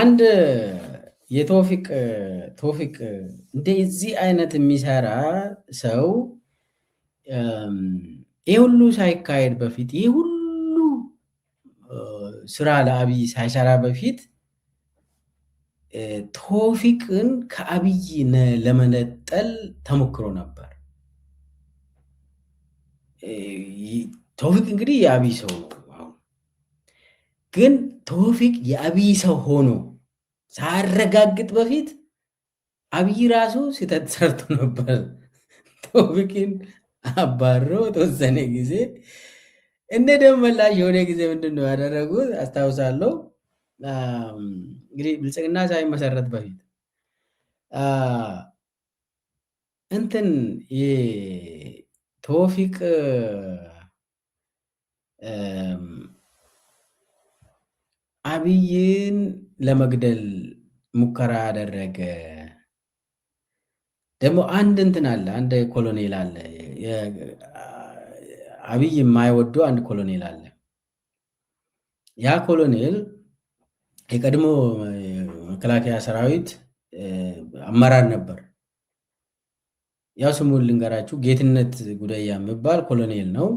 አንድ ቶፊቅ እንደዚህ አይነት የሚሰራ ሰው ይህ ሁሉ ሳይካሄድ በፊት ይህ ሁሉ ስራ ለአብይ ሳይሰራ በፊት ቶፊቅን ከአብይ ለመነጠል ተሞክሮ ነበር። ቶፊቅ እንግዲህ የአብይ ሰው ነው። ግን ቶፊቅ የአብይ ሰው ሆኖ ሳያረጋግጥ በፊት አብይ ራሱ ስህተት ሰርቶ ነበር። ቶፊቅን አባሮ ተወሰነ ጊዜ እንደ ደመላሽ የሆነ ጊዜ ምንድን ነው ያደረጉት አስታውሳለሁ። እንግዲህ ብልጽግና ሳይመሰረት በፊት እንትን ቶፊቅ አብይን ለመግደል ሙከራ ያደረገ ደግሞ አንድ እንትን አለ፣ አንድ ኮሎኔል አለ፣ አብይ የማይወደው አንድ ኮሎኔል አለ። ያ ኮሎኔል የቀድሞ መከላከያ ሰራዊት አመራር ነበር። ያው ስሙን ልንገራችሁ፣ ጌትነት ጉደያ የሚባል ኮሎኔል ነው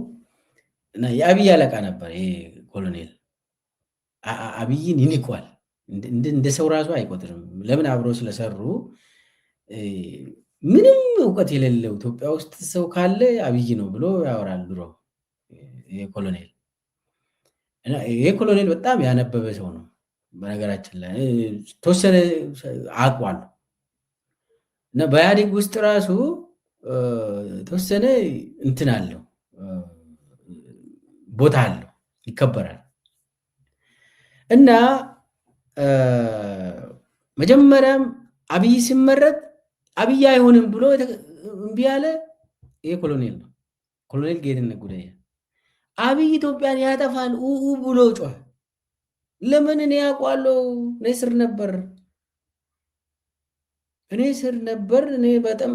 እና የአብይ አለቃ ነበር። ይሄ ኮሎኔል አብይን ይንቋል፣ እንደ ሰው ራሱ አይቆጥርም። ለምን? አብሮ ስለሰሩ ምንም እውቀት የሌለው ኢትዮጵያ ውስጥ ሰው ካለ አብይ ነው ብሎ ያወራል ድሮ። ይሄ ኮሎኔል በጣም ያነበበ ሰው ነው። በነገራችን ላይ ተወሰነ አውቋለሁ እና በኢህአዴግ ውስጥ ራሱ ተወሰነ እንትን አለው፣ ቦታ አለው፣ ይከበራል። እና መጀመሪያም አብይ ሲመረጥ አብይ አይሆንም ብሎ እምቢ ያለ ይሄ ኮሎኔል ነው። ኮሎኔል ጌትነት ጉደያ አብይ ኢትዮጵያን ያጠፋል ብሎ ጮኸ። ለምን? እኔ ያውቋለሁ፣ እኔ ስር ነበር። እኔ በጣም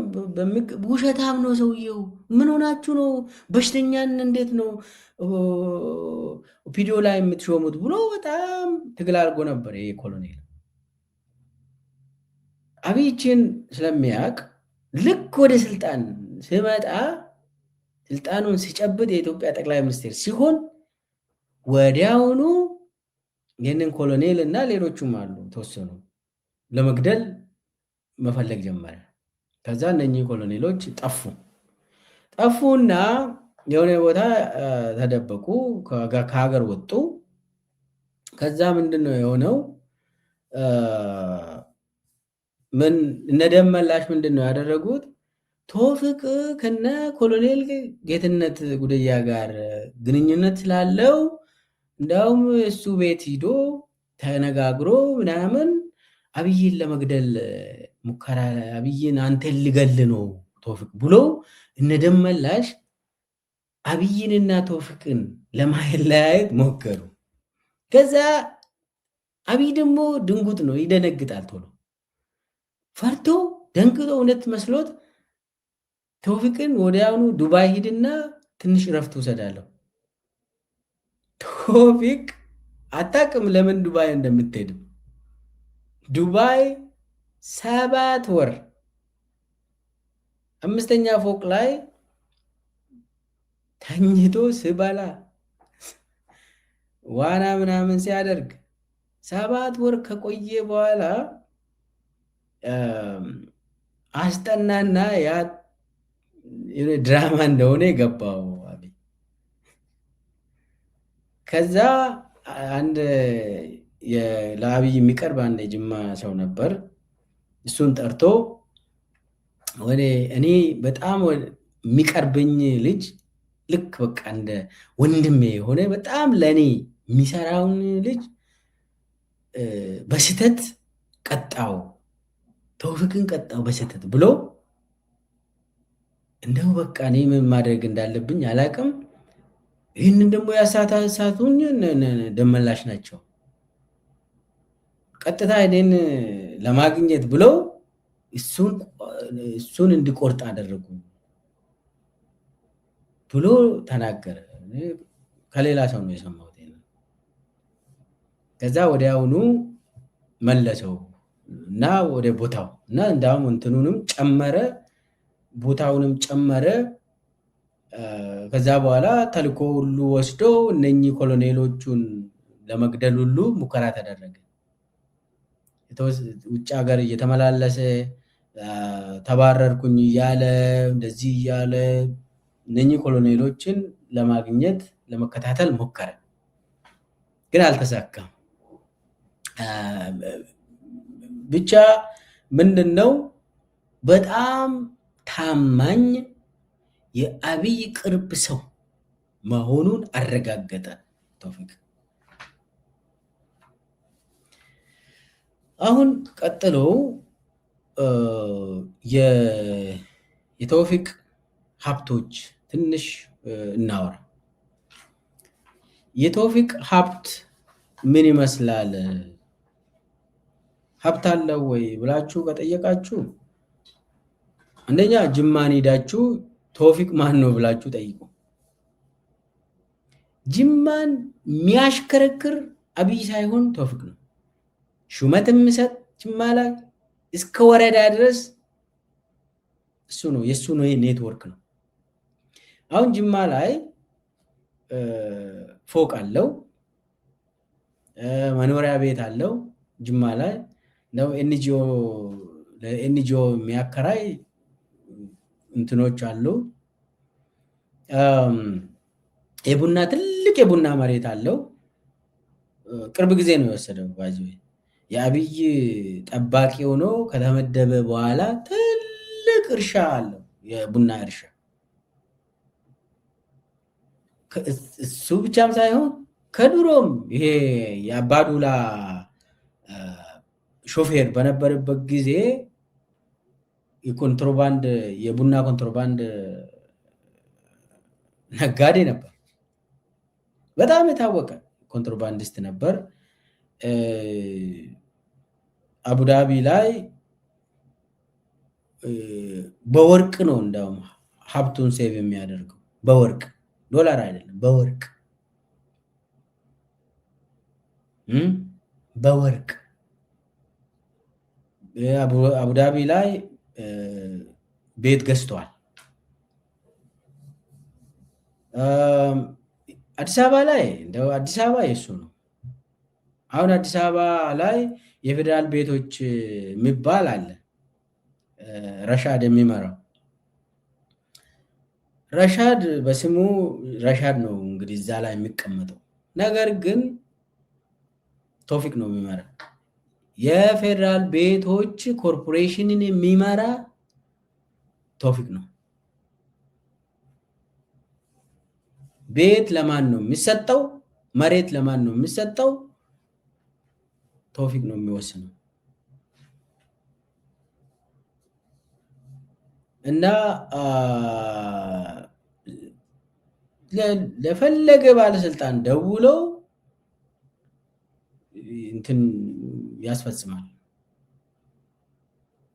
ውሸታም ነው ሰውየው። ምን ሆናችሁ ነው? በሽተኛን እንዴት ነው ቪዲዮ ላይ የምትሾሙት ብሎ በጣም ትግል አድርጎ ነበር ይሄ ኮሎኔል። አብይችን ስለሚያውቅ ልክ ወደ ስልጣን ሲመጣ ስልጣኑን ሲጨብጥ የኢትዮጵያ ጠቅላይ ሚኒስትር ሲሆን ወዲያውኑ ይህንን ኮሎኔል እና ሌሎቹም አሉ ተወሰኑ ለመግደል መፈለግ ጀመረ። ከዛ እነኚህ ኮሎኔሎች ጠፉና የሆነ ቦታ ተደበቁ፣ ከሀገር ወጡ። ከዛ ምንድን ነው የሆነው? እነ ደመላሽ ምንድን ነው ያደረጉት? ቶፊቅ ከነ ኮሎኔል ጌትነት ጉደያ ጋር ግንኙነት ስላለው እንዲያውም እሱ ቤት ሂዶ ተነጋግሮ ምናምን አብይን ለመግደል ሙከራ፣ አብይን አንተን ልገል ነው ቶፊቅ ብሎ እነ ደመላሽ አብይንና ቶፊቅን ለማለያየት ሞከሩ። ከዛ አብይ ደግሞ ድንጉጥ ነው፣ ይደነግጣል። ቶሎ ፈርቶ ደንግጦ እውነት መስሎት ቶፊቅን ወዲያውኑ ዱባይ ሂድና ትንሽ እረፍት ውሰዳለሁ። ቶፊቅ አታውቅም ለምን ዱባይ እንደምትሄድም። ዱባይ 7 ወር 5ኛ ፎቅ ላይ ተኝቶ ስበላ ዋና ምናምን ሲያደርግ 7 ወር ከቆየ በኋላ አስጠናና ያ ድራማ እንደሆነ የገባው አብይ። ከዛ አንድ ለአብይ የሚቀርብ አንድ የጅማ ሰው ነበር። እሱን ጠርቶ እኔ በጣም የሚቀርብኝ ልጅ ልክ በቃ እንደ ወንድሜ የሆነ በጣም ለእኔ የሚሰራውን ልጅ በስህተት ቀጣው፣ ቶፊቅን ቀጣው በስህተት ብሎ እንደው በቃ እኔ ምን ማድረግ እንዳለብኝ አላቅም። ይህንን ደግሞ ያሳቱኝ ደመላሽ ናቸው። ቀጥታ እኔን ለማግኘት ብለው እሱን እንዲቆርጥ አደረጉ ብሎ ተናገረ። ከሌላ ሰው ነው የሰማሁት። ከዛ ወዲያውኑ መለሰው እና ወደ ቦታው እና እንዳውም እንትኑንም ጨመረ፣ ቦታውንም ጨመረ። ከዛ በኋላ ተልኮ ሁሉ ወስዶ እነኚህ ኮሎኔሎቹን ለመግደል ሁሉ ሙከራ ተደረገ። ውጭ ሀገር እየተመላለሰ ተባረርኩኝ እያለ እንደዚህ እያለ እነኚህ ኮሎኔሎችን ለማግኘት ለመከታተል ሞከረ፣ ግን አልተሳካም። ብቻ ምንድነው በጣም ታማኝ የአብይ ቅርብ ሰው መሆኑን አረጋገጠ ቶፊቅ። አሁን ቀጥሎ የቶፊቅ ሀብቶች ትንሽ እናወራ። የቶፊቅ ሀብት ምን ይመስላል? ሀብት አለው ወይ ብላችሁ ከጠየቃችሁ አንደኛ ጅማን ሄዳችሁ ቶፊቅ ማን ነው ብላችሁ ጠይቁ። ጅማን የሚያሽከረክር አብይ ሳይሆን ቶፊቅ ነው። ሹመት የሚሰጥ ጅማ ላይ እስከ ወረዳ ድረስ እሱ ነው፣ የእሱ ነው ኔትወርክ ነው። አሁን ጅማ ላይ ፎቅ አለው፣ መኖሪያ ቤት አለው። ጅማ ላይ ነው ለኤንጂኦ የሚያከራይ እንትኖች አሉ። የቡና ትልቅ የቡና መሬት አለው። ቅርብ ጊዜ ነው የወሰደው። ባዚ የአብይ ጠባቂ ሆኖ ከተመደበ በኋላ ትልቅ እርሻ አለው፣ የቡና እርሻ። እሱ ብቻም ሳይሆን ከድሮም ይሄ የአባዱላ ሾፌር በነበረበት ጊዜ የኮንትሮባንድ የቡና ኮንትሮባንድ ነጋዴ ነበር። በጣም የታወቀ ኮንትሮባንዲስት ነበር። አቡዳቢ ላይ በወርቅ ነው እንደውም ሀብቱን ሴቭ የሚያደርገው፣ በወርቅ ዶላር አይደለም፣ በወርቅ በወርቅ አቡዳቢ ላይ ቤት ገዝቷል። አዲስ አበባ ላይ እንደው አዲስ አበባ የሱ ነው። አሁን አዲስ አበባ ላይ የፌዴራል ቤቶች የሚባል አለ፣ ረሻድ የሚመራው። ረሻድ በስሙ ረሻድ ነው እንግዲህ እዛ ላይ የሚቀመጠው። ነገር ግን ቶፊቅ ነው የሚመራ። የፌዴራል ቤቶች ኮርፖሬሽንን የሚመራ ቶፊቅ ነው። ቤት ለማን ነው የሚሰጠው? መሬት ለማን ነው የሚሰጠው? ቶፊቅ ነው የሚወስነው። እና ለፈለገ ባለስልጣን ደውለው እንትን ያስፈጽማል።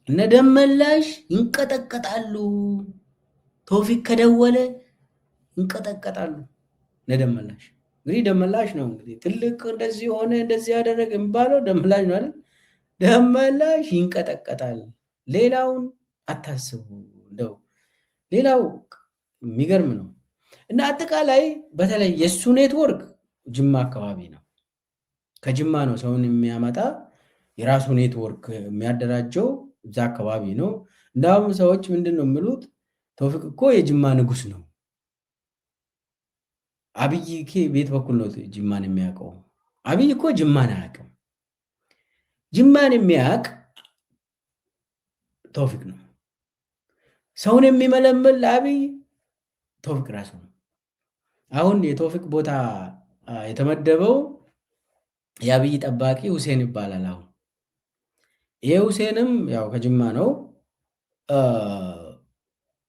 እነ ደመላሽ ይንቀጠቀጣሉ። ቶፊቅ ከደወለ ይንቀጠቀጣሉ። እነ ደመላሽ እንግዲህ ደመላሽ ነው እንግዲህ ትልቅ እንደዚህ ሆነ እንደዚህ ያደረገ የሚባለው ደመላሽ ነው አይደል? ደመላሽ ይንቀጠቀጣል። ሌላውን አታስቡ። እንደው ሌላው የሚገርም ነው። እና አጠቃላይ በተለይ የእሱ ኔትወርክ ጅማ አካባቢ ነው። ከጅማ ነው ሰውን የሚያመጣ፣ የራሱ ኔትወርክ የሚያደራጀው እዛ አካባቢ ነው። እንዳውም ሰዎች ምንድን ነው የሚሉት? ቶፊቅ እኮ የጅማ ንጉስ ነው። አብይ ቤት በኩል ነው ጅማን የሚያውቀው። አብይ እኮ ጅማን አያውቅም። ጅማን የሚያውቅ ቶፊቅ ነው። ሰውን የሚመለምል ለአብይ ቶፊቅ ራሱ ነው። አሁን የቶፊቅ ቦታ የተመደበው የአብይ ጠባቂ ሁሴን ይባላል። አሁን ይሄ ሁሴንም ያው ከጅማ ነው።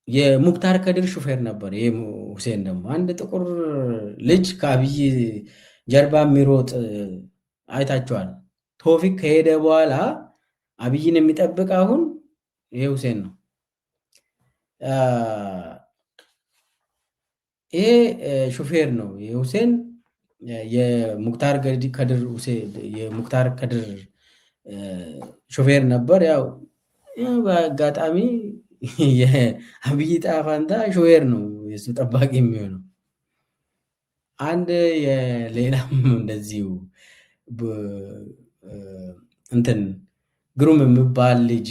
የሙክታር ከድር ሹፌር ነበር። ይሄ ሁሴን ደግሞ አንድ ጥቁር ልጅ ከአብይ ጀርባ የሚሮጥ አይታችኋል። ቶፊቅ ከሄደ በኋላ አብይን የሚጠብቅ አሁን ይሄ ሁሴን ነው። ይሄ ሹፌር ነው። ይሄ ሁሴን የሙክታር ከድር ሾፌር ነበር። ያው በአጋጣሚ የአብይ ዕጣ ፈንታ ሾፌር ነው የእሱ ጠባቂ የሚሆነው። አንድ የሌላም እንደዚሁ እንትን ግሩም የሚባል ልጅ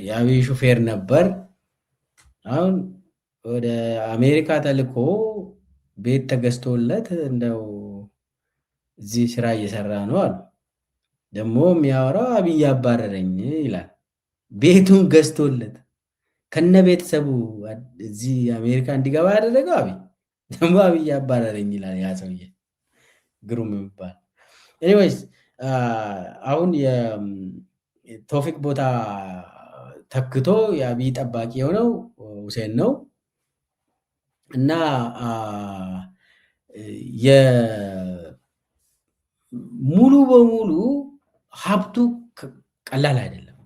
የአብይ ሾፌር ነበር። አሁን ወደ አሜሪካ ተልኮ ቤት ተገዝቶለት እንደው እዚህ ስራ እየሰራ ነው አሉ። ደግሞ የሚያወራው አብይ አባረረኝ ይላል። ቤቱን ገዝቶለት ከነ ቤተሰቡ እዚህ አሜሪካ እንዲገባ ያደረገው አብይ፣ ደግሞ አብይ አባረረኝ ይላል ያ ሰውዬ ግሩም የሚባል። ኤኒዌይስ አሁን የቶፊቅ ቦታ ተክቶ የአብይ ጠባቂ የሆነው ሁሴን ነው እና ሙሉ በሙሉ ሀብቱ ቀላል አይደለም።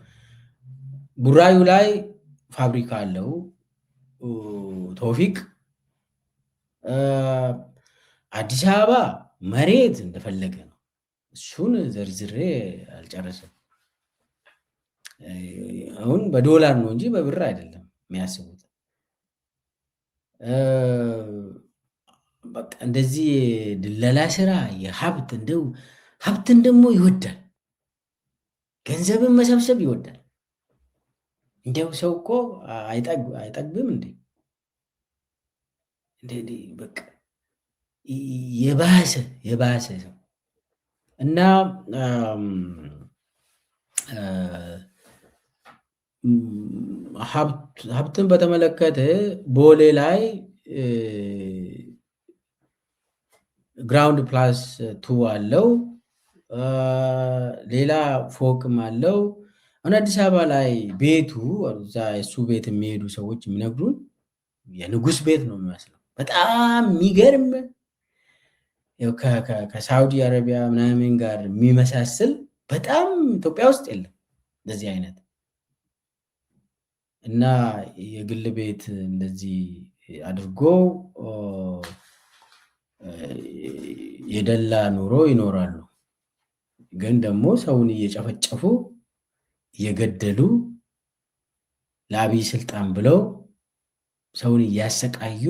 ቡራዩ ላይ ፋብሪካ አለው ቶፊቅ። አዲስ አበባ መሬት እንደፈለገ ነው። እሱን ዘርዝሬ አልጨረስም። አሁን በዶላር ነው እንጂ በብር አይደለም የሚያስቡት። በቃ እንደዚህ ድለላ ስራ የሀብት እንደው ሀብትን ደግሞ ይወዳል፣ ገንዘብን መሰብሰብ ይወዳል። እንዲያው ሰው እኮ አይጠግብም እንዴ? በቃ የባሰ ሰው እና ሀብትን በተመለከተ ቦሌ ላይ ግራውንድ ፕላስ 2 አለው። ሌላ ፎቅም አለው። አሁን አዲስ አበባ ላይ ቤቱ እዛ እሱ ቤት የሚሄዱ ሰዎች የሚነግሩን የንጉስ ቤት ነው የሚመስለው። በጣም የሚገርም ከሳውዲ አረቢያ ምናምን ጋር የሚመሳስል በጣም ኢትዮጵያ ውስጥ የለም እንደዚህ አይነት እና የግል ቤት እንደዚህ አድርጎ የደላ ኑሮ ይኖራሉ። ግን ደግሞ ሰውን እየጨፈጨፉ እየገደሉ ለአብይ ስልጣን ብለው ሰውን እያሰቃዩ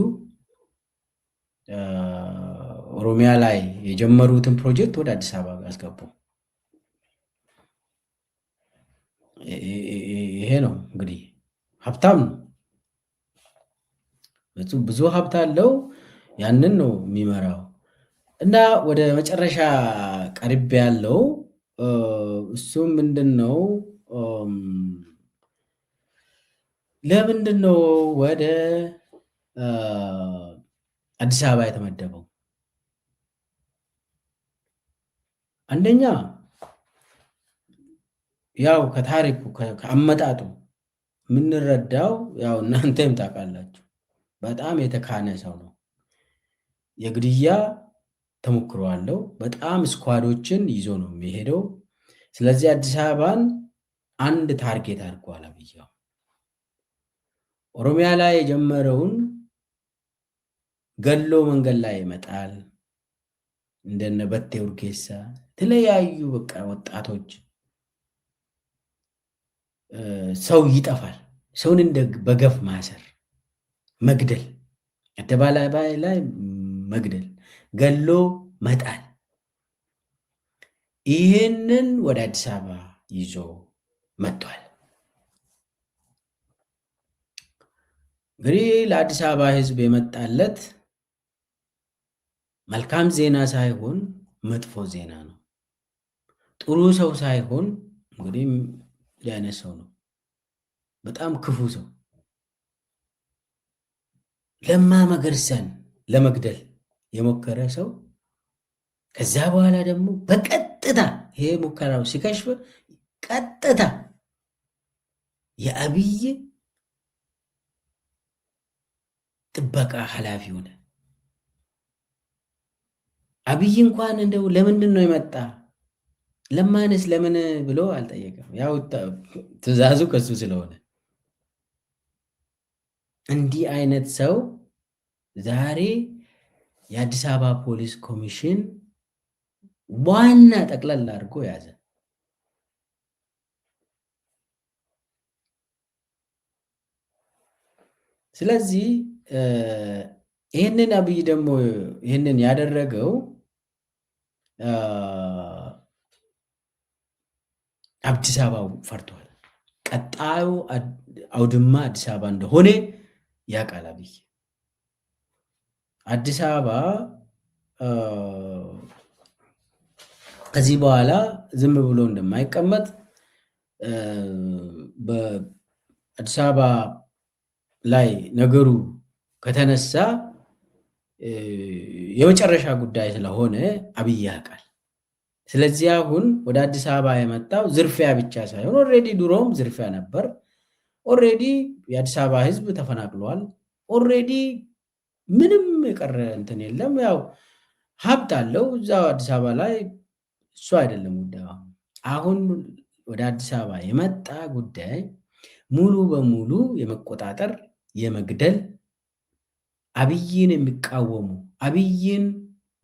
ኦሮሚያ ላይ የጀመሩትን ፕሮጀክት ወደ አዲስ አበባ አስገቡ። ይሄ ነው እንግዲህ ሀብታም ነው፣ ብዙ ሀብት አለው። ያንን ነው የሚመራው። እና ወደ መጨረሻ ቀርብ ያለው እሱም ምንድን ነው? ለምንድን ነው ወደ አዲስ አበባ የተመደበው? አንደኛ ያው ከታሪኩ ከአመጣጡ የምንረዳው ያው እናንተም ታውቃላችሁ፣ በጣም የተካነ ሰው ነው። የግድያ ተሞክሮ አለው። በጣም ስኳዶችን ይዞ ነው የሚሄደው። ስለዚህ አዲስ አበባን አንድ ታርጌት አድርጓል አብይ። ኦሮሚያ ላይ የጀመረውን ገሎ መንገድ ላይ ይመጣል። እንደነ በቴ ኡርጌሳ የተለያዩ በቃ ወጣቶች ሰው ይጠፋል። ሰውን እንደ በገፍ ማሰር፣ መግደል፣ አደባባይ ላይ መግደል፣ ገሎ መጣል። ይህንን ወደ አዲስ አበባ ይዞ መጥቷል። እንግዲህ ለአዲስ አበባ ሕዝብ የመጣለት መልካም ዜና ሳይሆን መጥፎ ዜና ነው። ጥሩ ሰው ሳይሆን እንግዲህ ሊያነስ ሰው ነው። በጣም ክፉ ሰው ለማ መገርሳን ለመግደል የሞከረ ሰው ከዛ በኋላ ደግሞ በቀጥታ ይሄ ሙከራው ሲከሽፍ ቀጥታ የአብይ ጥበቃ ኃላፊ ሆነ። አብይ እንኳን እንደው ለምንድን ነው የመጣ ለማንስ ለምን ብሎ አልጠየቀም። ያው ትዕዛዙ ከሱ ስለሆነ እንዲህ አይነት ሰው ዛሬ የአዲስ አበባ ፖሊስ ኮሚሽን ዋና ጠቅላላ አድርጎ ያዘ። ስለዚህ ይህንን አብይ ደግሞ ይህንን ያደረገው አዲስ አበባ ፈርቷል። ቀጣዩ አውድማ አዲስ አበባ እንደሆነ ያውቃል አብይ። አዲስ አበባ ከዚህ በኋላ ዝም ብሎ እንደማይቀመጥ በአዲስ አበባ ላይ ነገሩ ከተነሳ የመጨረሻ ጉዳይ ስለሆነ አብይ ያውቃል። ስለዚህ አሁን ወደ አዲስ አበባ የመጣው ዝርፊያ ብቻ ሳይሆን ኦልሬዲ ድሮም ዝርፊያ ነበር። ኦልሬዲ የአዲስ አበባ ሕዝብ ተፈናቅሏል። ኦልሬዲ ምንም የቀረ እንትን የለም። ያው ሀብት አለው እዛው አዲስ አበባ ላይ፣ እሱ አይደለም ጉዳዩ። አሁን ወደ አዲስ አበባ የመጣ ጉዳይ ሙሉ በሙሉ የመቆጣጠር የመግደል፣ አብይን የሚቃወሙ አብይን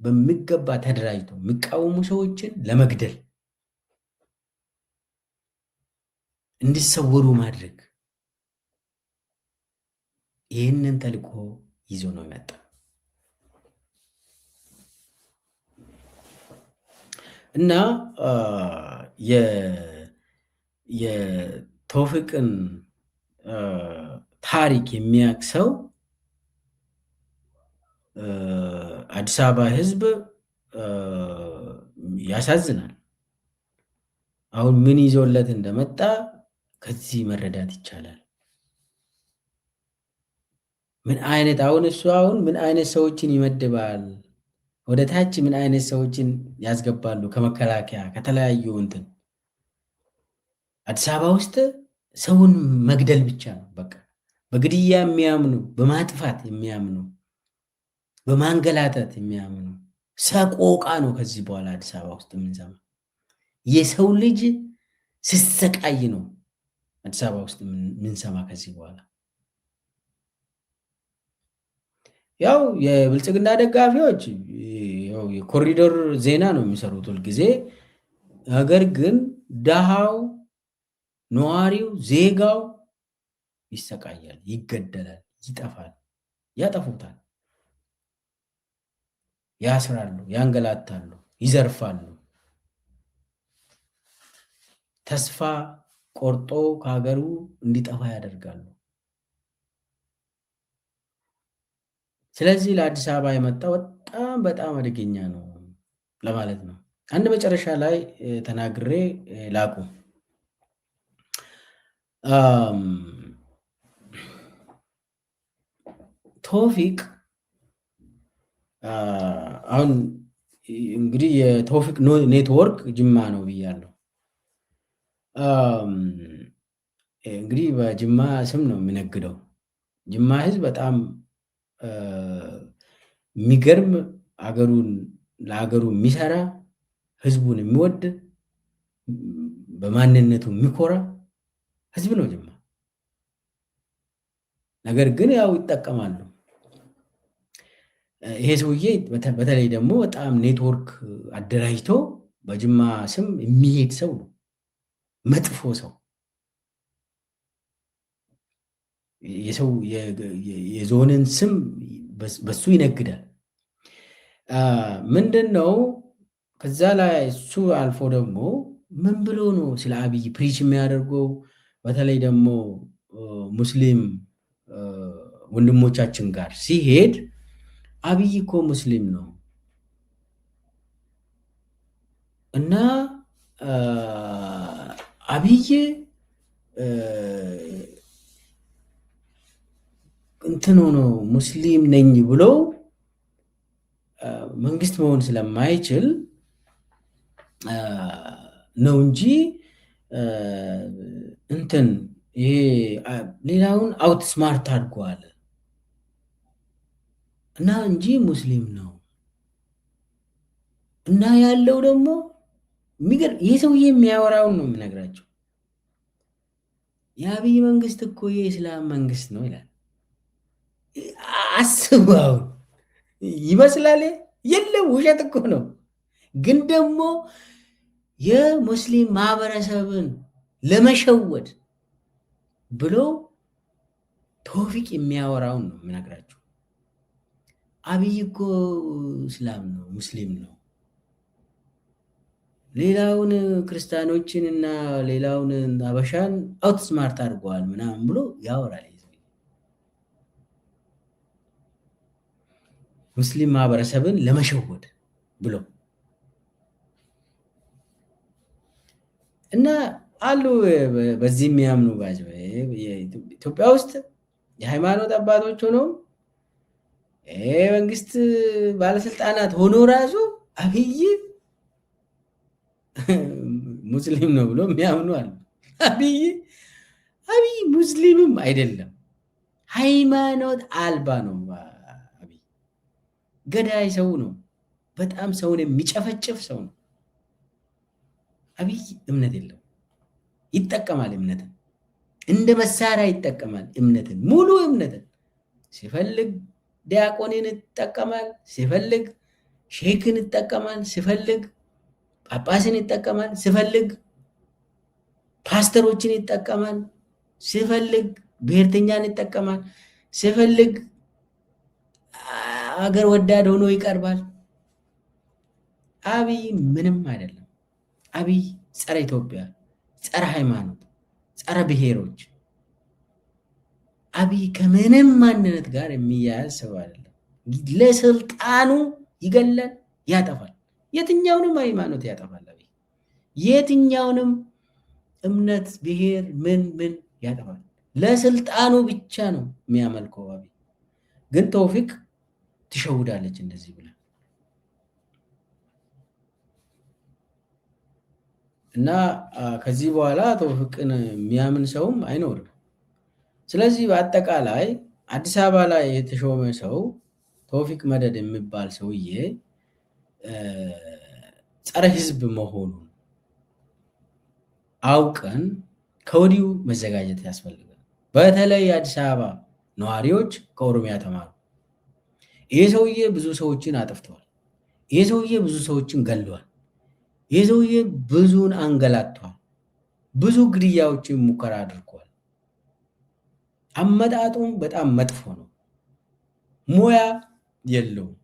በሚገባ ተደራጅተው የሚቃወሙ ሰዎችን ለመግደል እንዲሰወሩ ማድረግ፣ ይህንን ተልዕኮ ይዞ ነው የመጣ እና የቶፊቅን ታሪክ የሚያውቅ ሰው አዲስ አበባ ሕዝብ ያሳዝናል። አሁን ምን ይዞለት እንደመጣ ከዚህ መረዳት ይቻላል። ምን አይነት አሁን ምን አይነት ሰዎችን ይመድባል፣ ወደ ታች ምን አይነት ሰዎችን ያስገባሉ፣ ከመከላከያ ከተለያዩ እንትን አዲስ አበባ ውስጥ ሰውን መግደል ብቻ ነው በቃ። በግድያ የሚያምኑ፣ በማጥፋት የሚያምኑ፣ በማንገላታት የሚያምኑ ሰቆቃ ነው ከዚህ በኋላ አዲስ አበባ ውስጥ የምንሰማ። የሰው ልጅ ሲሰቃይ ነው አዲስ አበባ ውስጥ የምንሰማ ከዚህ በኋላ። ያው የብልጽግና ደጋፊዎች የኮሪደር ዜና ነው የሚሰሩት ሁልጊዜ። ነገር ግን ደሃው፣ ነዋሪው፣ ዜጋው ይሰቃያል፣ ይገደላል፣ ይጠፋል፣ ያጠፉታል፣ ያስራሉ፣ ያንገላታሉ፣ ይዘርፋሉ። ተስፋ ቆርጦ ከሀገሩ እንዲጠፋ ያደርጋሉ። ስለዚህ ለአዲስ አበባ የመጣው በጣም አደገኛ ነው ለማለት ነው። አንድ መጨረሻ ላይ ተናግሬ ላቁም። ቶፊቅ አሁን እንግዲህ የቶፊቅ ኔትወርክ ጅማ ነው ብያለሁ። እንግዲህ በጅማ ስም ነው የሚነግደው። ጅማ ሕዝብ በጣም የሚገርም ለሀገሩ የሚሰራ ሕዝቡን የሚወድ በማንነቱ የሚኮራ ሕዝብ ነው ጅማ። ነገር ግን ያው ይጠቀማሉ። ይሄ ሰውዬ በተለይ ደግሞ በጣም ኔትወርክ አደራጅቶ በጅማ ስም የሚሄድ ሰው ነው። መጥፎ ሰው የሰው የዞንን ስም በሱ ይነግዳል። ምንድን ነው ከዛ ላይ እሱ አልፎ ደግሞ ምን ብሎ ነው ስለ አብይ ፕሪች የሚያደርገው? በተለይ ደግሞ ሙስሊም ወንድሞቻችን ጋር ሲሄድ አብይ እኮ ሙስሊም ነው እና አብይ እንትን ሆኖ ሙስሊም ነኝ ብሎ መንግስት መሆን ስለማይችል ነው እንጂ እንትን ይሄ ሌላውን አውት ስማርት አድርጓል እና እንጂ ሙስሊም ነው እና ያለው ደግሞ ይህ ሰውዬ የሚያወራውን ነው የምነግራቸው። የአብይ መንግስት እኮ የእስላም መንግስት ነው ይላል። አስበው ይመስላል። የለም ውሸት እኮ ነው። ግን ደግሞ የሙስሊም ማህበረሰብን ለመሸወድ ብሎ ቶፊቅ የሚያወራውን ነው የምነግራችሁ። አብይ እኮ እስላም ነው፣ ሙስሊም ነው፣ ሌላውን ክርስቲያኖችን እና ሌላውን አበሻን አውትስማርት አድርገዋል ምናምን ብሎ ያወራል። ሙስሊም ማህበረሰብን ለመሸወድ ብሎ እና አሉ በዚህ የሚያምኑ ኢትዮጵያ ውስጥ የሃይማኖት አባቶች ሆነው መንግስት ባለስልጣናት ሆኖ ራሱ አብይ ሙስሊም ነው ብሎ የሚያምኑ አሉ። አብይ ሙስሊምም አይደለም፣ ሃይማኖት አልባ ነው። አብይ ገዳይ ሰው ነው። በጣም ሰውን የሚጨፈጭፍ ሰው ነው። አብይ እምነት የለው፣ ይጠቀማል እምነትን እንደ መሳሪያ ይጠቀማል። እምነትን ሙሉ እምነትን ሲፈልግ ዲያቆንን ይጠቀማል፣ ሲፈልግ ሼክን ይጠቀማል፣ ሲፈልግ ጳጳስን ይጠቀማል፣ ሲፈልግ ፓስተሮችን ይጠቀማል፣ ሲፈልግ ብሔርተኛን ይጠቀማል፣ ሲፈልግ አገር ወዳድ ሆኖ ይቀርባል። አብይ ምንም አይደለም። አብይ ጸረ ኢትዮጵያ፣ ጸረ ሃይማኖት፣ ጸረ ብሔሮች፣ አብይ ከምንም ማንነት ጋር የሚያያዝ ሰው አይደለም። ለስልጣኑ ይገላል፣ ያጠፋል። የትኛውንም ሃይማኖት ያጠፋል። አብይ የትኛውንም እምነት፣ ብሔር ምን ያጠፋል። ለስልጣኑ ብቻ ነው የሚያመልከው። አብይ ግን ቶፊቅ ትሸውዳለች እንደዚህ ብላ እና ከዚህ በኋላ ቶፊቅን የሚያምን ሰውም አይኖርም። ስለዚህ በአጠቃላይ አዲስ አበባ ላይ የተሾመ ሰው ቶፊቅ መደድ የሚባል ሰውዬ ጸረ ሕዝብ መሆኑን አውቀን ከወዲሁ መዘጋጀት ያስፈልጋል። በተለይ የአዲስ አበባ ነዋሪዎች ከኦሮሚያ ተማሩ። ይህ ሰውዬ ብዙ ሰዎችን አጥፍተዋል። ይህ ሰውዬ ብዙ ሰዎችን ገለዋል። ይህ ሰውዬ ብዙን አንገላቷል። ብዙ ግድያዎችን ሙከራ አድርጓል። አመጣጡም በጣም መጥፎ ነው። ሙያ የለውም።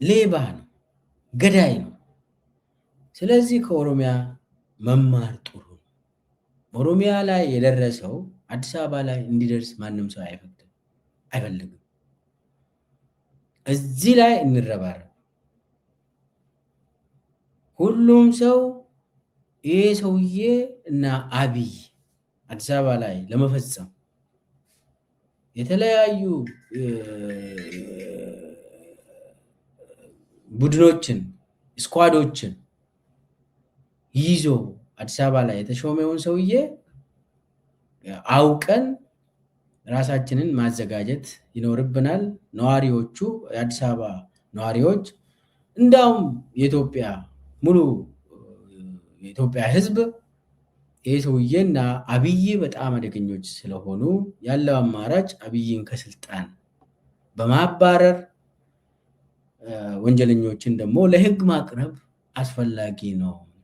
ሌባ ነው፣ ገዳይ ነው። ስለዚህ ከኦሮሚያ መማር ጥሩ ነው። ኦሮሚያ ላይ የደረሰው አዲስ አበባ ላይ እንዲደርስ ማንም ሰው አይፈልግም። እዚህ ላይ እንረባረብ። ሁሉም ሰው ይሄ ሰውዬ እና አብይ አዲስ አበባ ላይ ለመፈጸም የተለያዩ ቡድኖችን፣ ስኳዶችን ይዞ አዲስ አበባ ላይ የተሾመውን ሰውዬ አውቀን ራሳችንን ማዘጋጀት ይኖርብናል። ነዋሪዎቹ፣ የአዲስ አበባ ነዋሪዎች፣ እንዳውም የኢትዮጵያ ሙሉ የኢትዮጵያ ሕዝብ ይህ ሰውዬና አብይ በጣም አደገኞች ስለሆኑ ያለው አማራጭ አብይን ከስልጣን በማባረር ወንጀለኞችን ደግሞ ለሕግ ማቅረብ አስፈላጊ ነው።